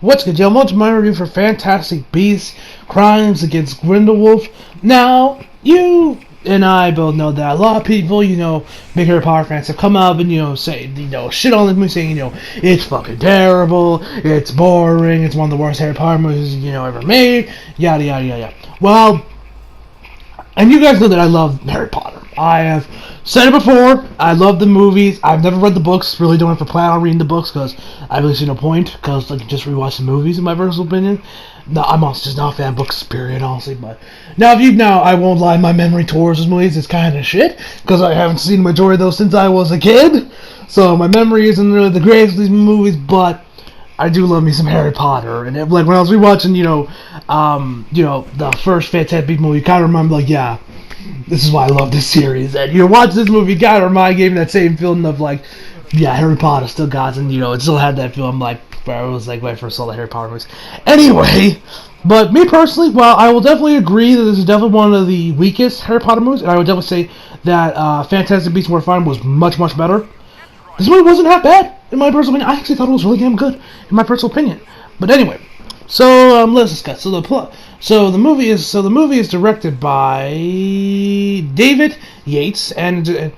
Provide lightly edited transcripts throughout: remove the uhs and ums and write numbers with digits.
What's good, y'all? Welcome to my review for Fantastic Beasts: Crimes Against Grindelwald. Now, you and I both know that a lot of people, big Harry Potter fans have come up and, say, shit on this movie, saying, it's fucking terrible, it's boring, it's one of the worst Harry Potter movies, ever made, yada, yada, yada. Well, and you guys know that I love Harry Potter. I have said it before, I love the movies. I've never read the books, really don't have to plan on reading the books, because I really see no point, because I can just rewatch the movies, in my personal opinion. No, I'm also just not a fan of books, period, honestly, but... Now, I won't lie, my memory towards those movies is kind of shit, because I haven't seen the majority of those since I was a kid, so my memory isn't really the greatest of these movies, but... I do love me some Harry Potter, and when I was rewatching, the first Fantastic Beasts movie, you kind of remember, yeah, this is why I love this series. And watch this movie, kind of gave me that same feeling of yeah, Harry Potter still got, and it still had that feeling where it was when I first saw the Harry Potter movies. Anyway, but me personally, well, I will definitely agree that this is definitely one of the weakest Harry Potter movies, and I would definitely say that Fantastic Beasts: More Fun was much, much better. This movie wasn't that bad, in my personal opinion. I actually thought it was really damn good, in my personal opinion. But anyway, so let's discuss. So the plot. So the movie is directed by David Yates and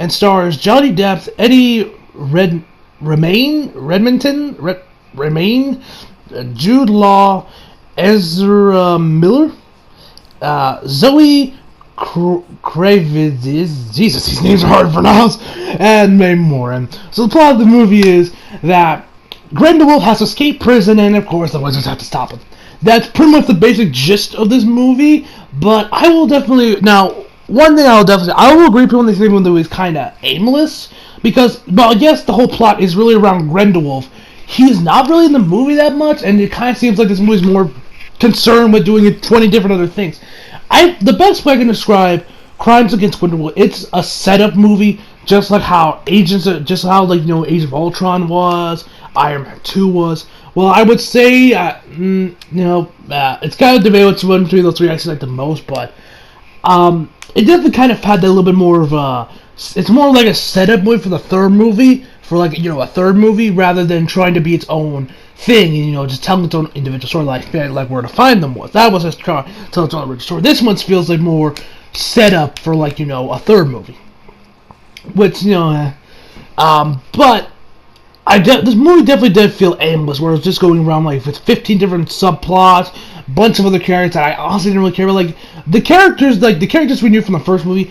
stars Johnny Depp, Eddie Remain, Jude Law, Ezra Miller, Zoe Kravitz, Jesus, these names are hard to pronounce, and many more. And so the plot of the movie is that Grindelwald has escaped prison, and of course the wizards have to stop him. That's pretty much the basic gist of this movie. But I will definitely one thing I will agree with people when they say the movie is kind of aimless, because I guess the whole plot is really around Grindelwald. He's not really in the movie that much, and it kind of seems like this movie is more concerned with doing 20 different other things. The best way I can describe Crimes Against Grindelwald, it's a setup movie, just like how Age of Ultron was, Iron Man 2 was. Well, I would say, it's kind of debatable which one between those three I actually like the most, but it definitely kind of had that little bit more of it's more like a setup movie for the third movie, for a third movie, rather than trying to be its own thing and just telling its own individual story like Where to Find Them was. That was just trying to tell its own original story. This one feels like more set up for a third movie, which but this movie definitely did feel aimless, where it was just going around with 15 different subplots, bunch of other characters that I honestly didn't really care about. The characters we knew from the first movie.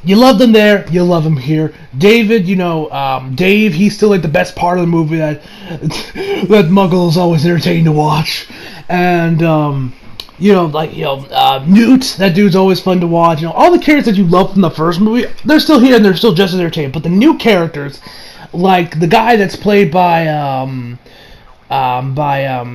You love them there, you love them here. David, Dave, he's still the best part of the movie that Muggle is always entertaining to watch. And Newt, that dude's always fun to watch. All the characters that you love from the first movie, they're still here and they're still just as entertaining. But the new characters, like the guy that's played by Ezra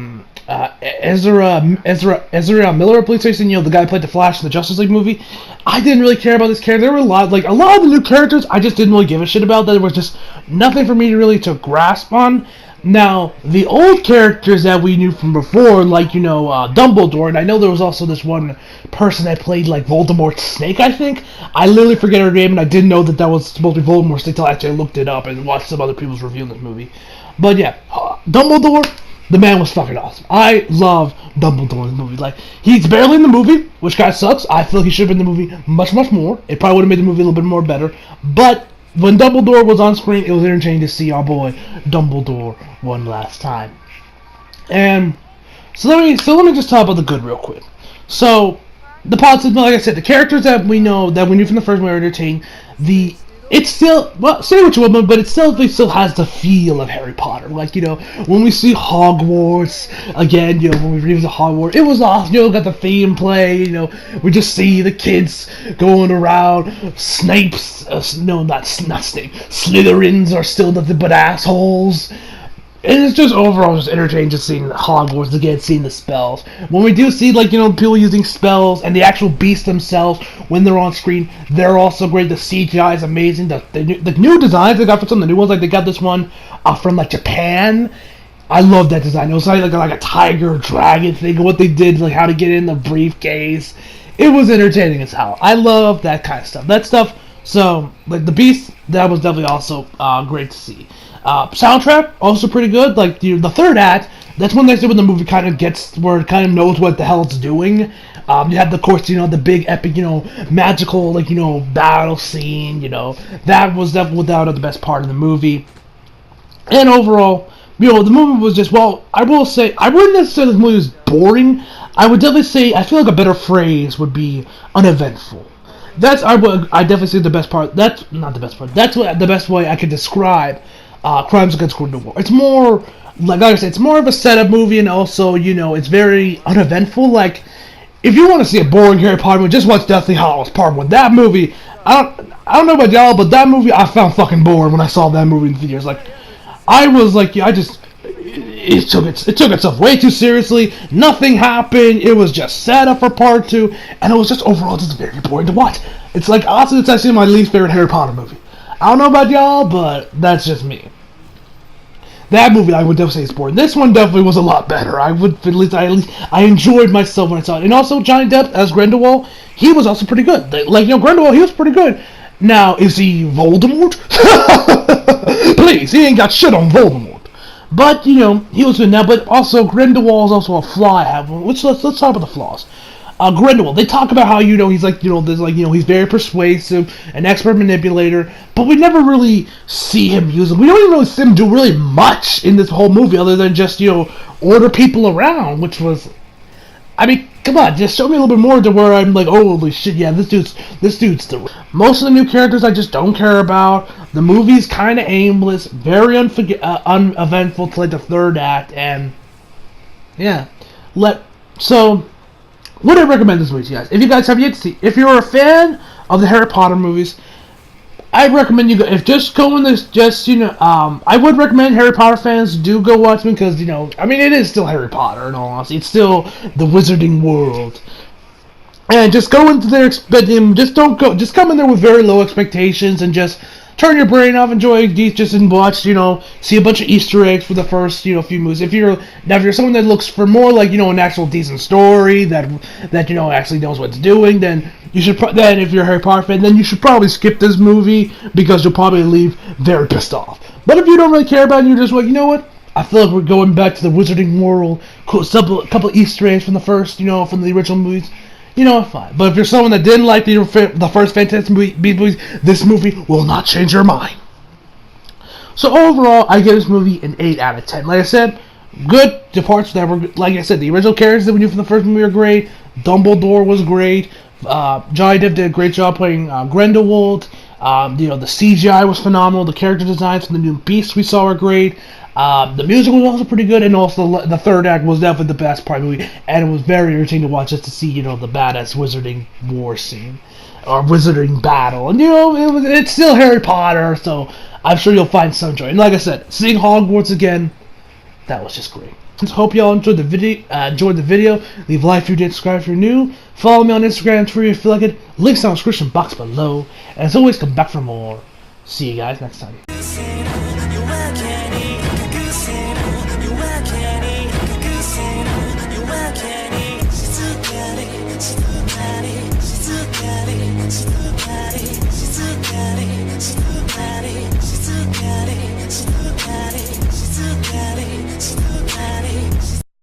Miller, I believe, the guy who played the Flash in the Justice League movie. I didn't really care about this character. There were a lot of the new characters I just didn't really give a shit about. There was just nothing for me to grasp on. Now, the old characters that we knew from before, Dumbledore, and I know there was also this one person that played Voldemort's snake, I think. I literally forget her name, and I didn't know that was supposed to be Voldemort's snake until I actually looked it up and watched some other people's review of this movie. But yeah, Dumbledore, the man was fucking awesome. I love Dumbledore in the movie. He's barely in the movie, which kind of sucks. I feel like he should have been in the movie much, much more. It probably would have made the movie a little bit more better. But when Dumbledore was on screen, it was entertaining to see our boy Dumbledore one last time. And so let me just talk about the good real quick. So the plot, like I said, the characters that we knew from the first movie are entertaining. It's still, say what you want, but it still has the feel of Harry Potter. When we see Hogwarts, again, when we revisit Hogwarts, it was awesome, got the theme play, we just see the kids going around, Snape's, not Snape, Slytherins are still nothing but assholes. And it's just overall just entertaining just seeing Hogwarts again, seeing the spells. When we do see people using spells and the actual beasts themselves when they're on screen, they're also great. The CGI is amazing. The new designs they got for some of the new ones, they got this one from Japan. I love that design. It was like a tiger dragon thing. What they did, how to get in the briefcase. It was entertaining as hell. I love that kind of stuff. That stuff. So the beast, that was definitely also great to see. Soundtrack also pretty good. The third act That's one nice thing when the movie kind of gets where it kind of knows what the hell it's doing. You have, of course, the big epic, magical, battle scene. That was definitely without the best part of the movie. And overall, the movie was just, well, I will say, I wouldn't necessarily say the movie was boring. I would definitely say, I feel like a better phrase would be uneventful. I definitely say the best part. That's not the best part. That's the best way I could describe Crimes Against Grindelwald. It's more, like I said, it's more of a setup movie, and also, it's very uneventful. Like, if you want to see a boring Harry Potter movie, just watch Deathly Hallows Part 1. That movie, I don't know about y'all, but that movie I found fucking boring when I saw that movie in theaters. Like, I was like, it took itself way too seriously. Nothing happened. It was just set up for part 2, and it was just overall just very boring to watch. It's like, honestly, it's actually my least favorite Harry Potter movie. I don't know about y'all, but that's just me. That movie I would definitely say is boring. This one definitely was a lot better. I enjoyed myself when I saw it. And also Johnny Depp as Grindelwald, he was also pretty good. Grindelwald, he was pretty good. Now, is he Voldemort? Please, he ain't got shit on Voldemort. But, he was good now. But also, Grindelwald is also a flaw I have. Let's talk about the flaws. Grindelwald, they talk about how, he's like, he's very persuasive, an expert manipulator, but we never really see him use him. We don't even really see him do really much in this whole movie other than just, order people around, which was, I mean, come on, just show me a little bit more to where I'm like, oh, holy shit, yeah, this dude's the... Most of the new characters I just don't care about. The movie's kind of aimless, very uneventful to like the third act, and yeah, would I recommend this movie to you guys? If you guys have yet to see, if you're a fan of the Harry Potter movies, I recommend you go. If just go in this, I would recommend Harry Potter fans do go watch them because it is still Harry Potter. In all honesty, it's still the Wizarding World, and just go into there expecting. Just come in there with very low expectations and just turn your brain off, enjoy these, just and watch, see a bunch of Easter eggs for the first, few movies. If you're someone that looks for more like, an actual decent story that actually knows what it's doing, then you should. Then if you're a Harry Potter fan, then you should probably skip this movie because you'll probably leave very pissed off. But if you don't really care about it, and you're just like, I feel like we're going back to the Wizarding World, a couple Easter eggs from the first, from the original movies. Fine. But if you're someone that didn't like the first Fantastic movies, this movie will not change your mind. So overall, I give this movie an 8 out of 10. Like I said, good. The parts that were, like I said, the original characters that we knew from the first movie were great. Dumbledore was great. Johnny Depp did a great job playing Grindelwald. The CGI was phenomenal. The character designs from the new Beasts we saw were great. The music was also pretty good, and also the third act was definitely the best part of the movie, and it was very entertaining to watch just to see, the badass wizarding war scene, or wizarding battle, and it's still Harry Potter, so I'm sure you'll find some joy. And like I said, seeing Hogwarts again, that was just great. Hope y'all enjoyed the video. Leave a like if you did, subscribe if you're new. Follow me on Instagram, Twitter if you feel like it. Links down in the description box below. And as always, come back for more. See you guys next time.